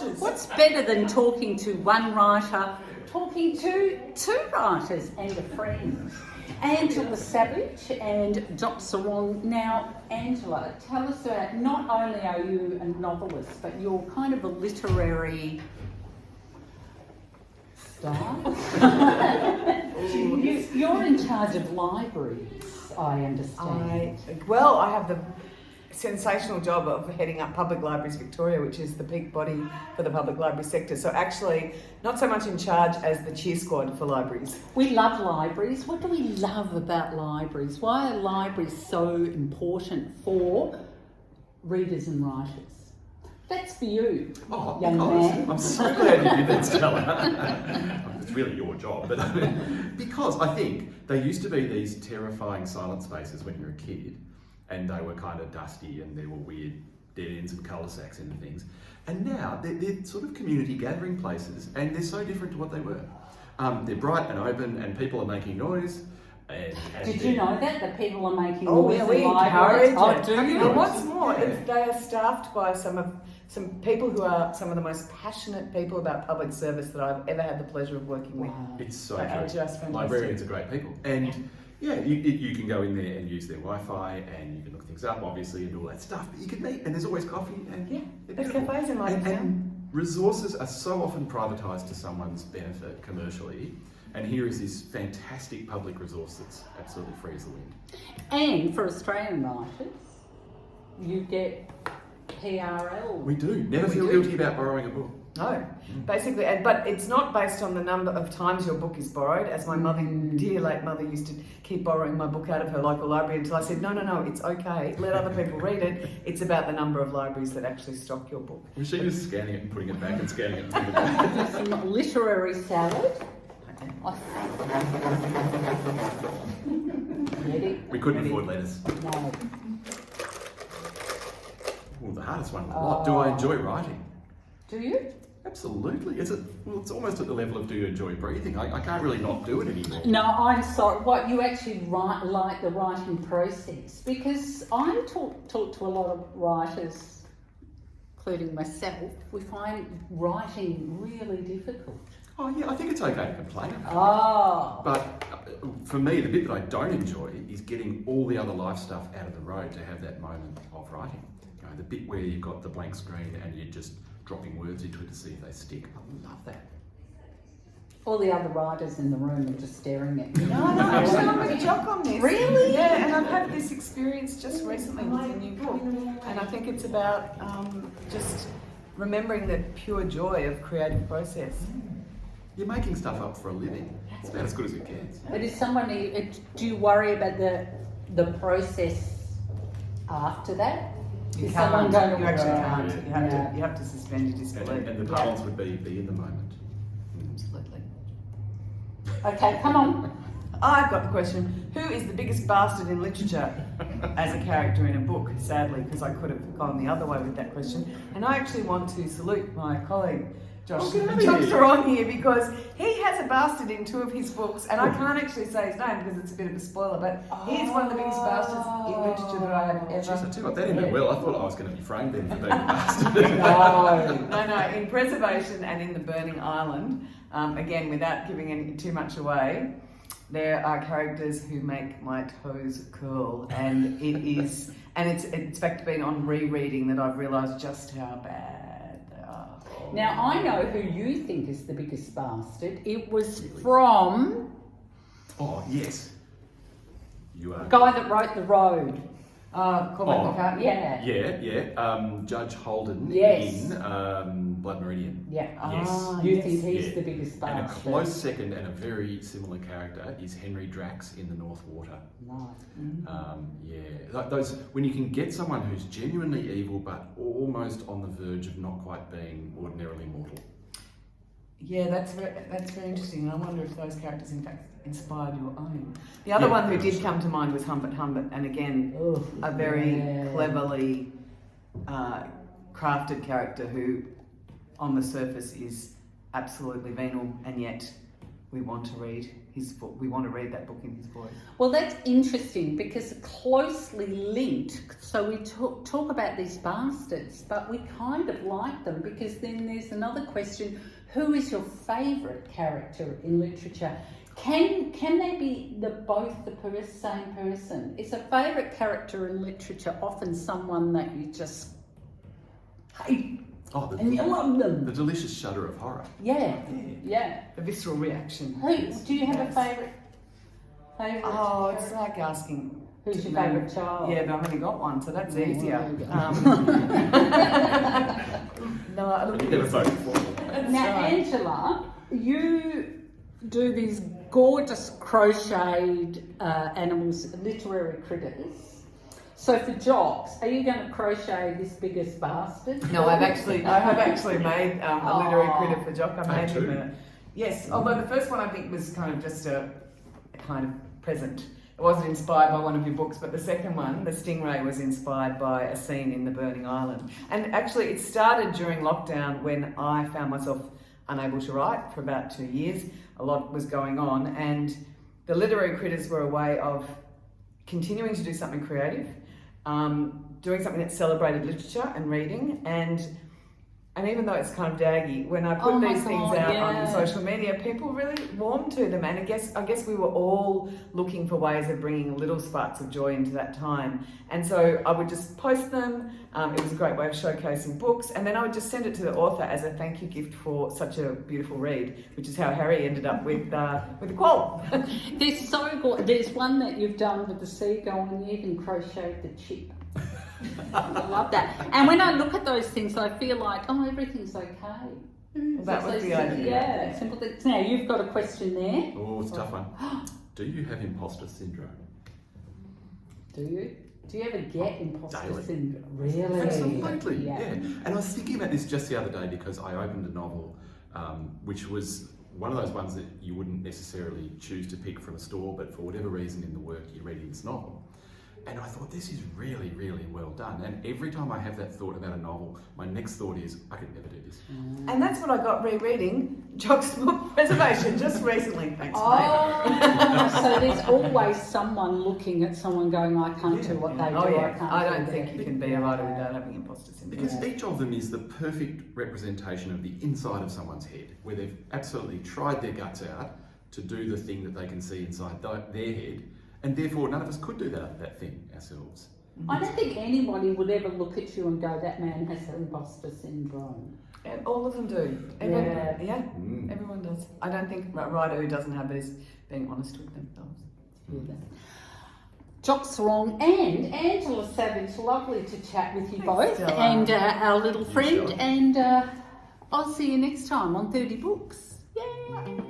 writers. What's better than talking to one writer, talking to two writers and a friend? Angela Savage and Jock Serong. Now, Angela, tell us about, not only are you a novelist, but you're kind of a literary star. You're in charge of libraries, I understand. I have the sensational job of heading up Public Libraries Victoria, which is the peak body for the public library sector. So actually, not so much in charge as the cheer squad for libraries. We love libraries. What do we love about libraries? Why are libraries so important for readers and writers? That's for you, young man. I'm so glad you did that, Stella. It's really your job, but because I think they used to be these terrifying silent spaces when you were a kid, and they were kind of dusty and there were weird dead ends and cul-de-sacs and things. And now they're sort of community gathering places, and they're so different to what they were. They're bright and open, and people are making noise. Did you know that people are making Oh, noise yeah, in we libraries? encourage it. Do you? And what's more, they are staffed by some people who are some of the most passionate people about public service that I've ever had the pleasure of working with. It's so They are true. just fantastic. Librarians are great people. And yeah, you can go in there and use their Wi-Fi, and you can look things up, obviously, and all that stuff. But you can meet, and there's always coffee, and there's cafes in London. And resources are so often privatised to someone's benefit commercially. And here is this fantastic public resource that's absolutely free as the wind. And for Australian writers, you get PRL. We do. Never feel guilty about borrowing a book. No, basically, but it's not based on the number of times your book is borrowed, as my mother, dear late mother, used to keep borrowing my book out of her local library until I said, no, it's okay, let other people read it. It's about the number of libraries that actually stock your book. Was she just scanning it and putting it back and scanning it and putting it back? Some literary salad. Ready? We couldn't afford lettuce. No. Well, the hardest one of the lot. Do I enjoy writing? Do you? Absolutely. It's almost at the level of do you enjoy breathing? I can't really not do it anymore. No, I'm sorry. What, you actually like the writing process? Because I talk to a lot of writers, including myself. We find writing really difficult. Oh yeah, I think it's okay to complain about it. Oh. But for me, the bit that I don't enjoy is getting all the other life stuff out of the road to have that moment of writing. You know, the bit where you've got the blank screen and you're just dropping words into it to see if they stick. I love that. All the other writers in the room are just staring at me. No, actually I'm with Jock on this. Really? Yeah, and I've had this experience just recently with a new book, and I think it's about just remembering the pure joy of creative process. You're making stuff up for a living. It's about as good as it gets. But is somebody, do you worry about the process after that? You Is can't. someone going to You actually worry? can't. You have to suspend your disbelief. And the balance would be in the moment. Absolutely. Okay, come on. I've got the question. Who is the biggest bastard in literature as a character in a book? Sadly, because I could have gone the other way with that question. And I actually want to salute my colleague, Jock Serong here, because he has a bastard in 2 of his books, and I can't actually say his name because it's a bit of a spoiler, but he's one of the biggest bastards in literature that I have ever... Jeez, I tell you what, that ended well. I thought I was going to be framed then for being a bastard. No, in Preservation and in The Burning Island, again, without giving too much away, there are characters who make my toes curl, and it's in fact been on rereading that I've realised just how bad they are. Now, I know who you think is the biggest bastard. It was from... Oh, yes. You are. the guy that wrote The Road. Cormac McCartney? Yeah. Judge Holden Yes. in Blood Meridian. Yeah. Yes. You yes. think he's Yeah. the biggest And a bastard? close second and a very similar character is Henry Drax in The North Water. Right. Those when you can get someone who's genuinely evil but almost on the verge of not quite being ordinarily mortal. Yeah, that's very interesting. I wonder if those characters in fact inspired your own. The other one who did come to mind was Humbert, and again, a very cleverly crafted character who, on the surface, is absolutely venal and yet we want to read we want to read that book in his voice. Well, that's interesting because closely linked. So we talk about these bastards, but we kind of like them because then there's another question: who is your favourite character in literature? Can they be both the same person? Is a favourite character in literature often someone that you just hate and you love them? The delicious shudder of horror. Yeah. The visceral reaction. Do you have a favourite? Oh, it's like asking. Who's your favourite child? Yeah, but I've only got one, so that's easier. No, look, Never voted for it. Now, right. Angela, you do these gorgeous crocheted animals, literary critters. So for Jocks, are you going to crochet this biggest bastard? No, I have actually made a literary Oh. critter for Jock. I made him two. yes. Although the first one I think was kind of just a kind of present. It wasn't inspired by one of your books, but the second one, the Stingray, was inspired by a scene in the burning island. And actually, it started during lockdown when I found myself unable to write for about 2 years. A lot was going on, and the literary critters were a way of continuing to do something creative, doing something that celebrated literature and reading, and even though it's kind of daggy, when I put these things out on social media, people really warmed to them, and I guess we were all looking for ways of bringing little sparks of joy into that time. And so I would just post them. It was a great way of showcasing books, and then I would just send it to the author as a thank you gift for such a beautiful read, which is how Harry ended up with the quoll. They're so good. There's one that you've done with the seagull, and you even crocheted the chip. I love that. And when I look at those things, I feel like, everything's okay. Well, that was the idea. Yeah, simple things. Now, you've got a question there. Oh, it's a tough one. Do you have imposter syndrome? Do you? Do you ever get imposter Daily. syndrome? Really? Absolutely, yeah. And I was thinking about this just the other day because I opened a novel which was one of those ones that you wouldn't necessarily choose to pick from a store, but for whatever reason in the work you're reading this novel. And I thought, this is really, really well done. And every time I have that thought about a novel, my next thought is, I could never do this. And that's what I got rereading Jock's book, Reservation, just recently, thanks mate. So there's always someone looking at someone going, I can't do what they do. Oh yeah, I can't I do don't that. think you can be a writer without having imposter syndrome. Because each of them is the perfect representation of the inside of someone's head, where they've absolutely tried their guts out to do the thing that they can see inside their head, and therefore none of us could do that thing ourselves. I don't think anybody would ever look at you and go, that man has imposter syndrome. And all of them do. Everyone does. I don't think a writer who doesn't have it is being honest with themselves. Jock Serong and Angela Savage, lovely to chat with you both, Stella. and our little friend, Stella. and I'll see you next time on 30 Books. Yay!